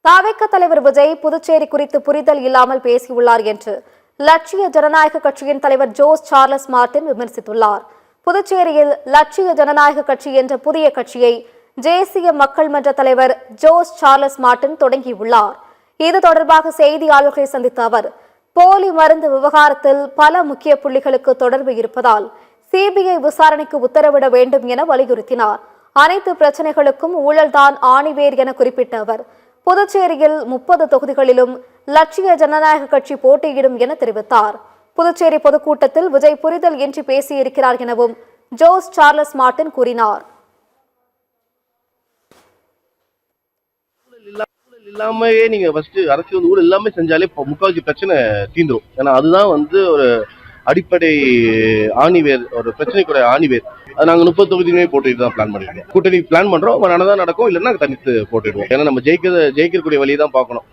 தவிக தலைவர் விஜய் புதுச்சேரி குறித்து புரிதல் இல்லாமல் பேசியுள்ளார் என்று லட்சிய ஜனநாயக கட்சியின் தலைவர் ஜோஸ் சார்லஸ் மார்டின் விமர்சித்துள்ளார். புதுச்சேரியில் லட்சிய ஜனநாயக கட்சி என்ற புதிய கட்சியை தேசிய மக்கள் மன்ற தலைவர் ஜோஸ் சார்லஸ் மார்டின் தொடங்கியுள்ளார். இது தொடர்பாக செய்தியாளர்களை சந்தித்த அவர், போலி மருந்து விவகாரத்தில் பல முக்கிய புள்ளிகளுக்கு தொடர்பு இருப்பதால் சிபிஐ விசாரணைக்கு உத்தரவிட வேண்டும் என வலியுறுத்தினார். அனைத்து பிரச்சனைகளுக்கும் ஊழல்தான் ஆணிவேர் என குறிப்பிட்ட அவர், புதுச்சேரியில் 30 தொகுதிகளிலும் லட்சிய ஜனநாயக கட்சி போட்டியிடும் என தெரிவித்தார். புதுச்சேரி பொதுக்கூட்டத்தில் விஜய் புரிதல் இன்றி பேசியிருக்கிறார் எனவும் ஜோஸ் சார்லஸ் மார்டின் கூறினார். இல்லாமயே நீங்க ஃபர்ஸ்ட் அரசியல் ஊழல் எல்லாமே செஞ்சாலே முக்கால்வாசி பிரச்சனை தீந்துரும். ஏன்னா அதுதான் ஒரு அடிப்படை ஆணிவேர், ஒரு பிரச்சனைக்குரிய ஆணிவேர். அது நாங்க 30 தொகுதியுமே போட்டுட்டு தான் பிளான் பண்ணிருக்கோம். கூட்டணி பிளான் பண்றோம், நடந்தா நடக்கும், இல்லைன்னா தனித்து போட்டுடுவோம். ஏன்னா நம்ம ஜெயிக்கக்கூடிய வழியை தான் பார்க்கணும்.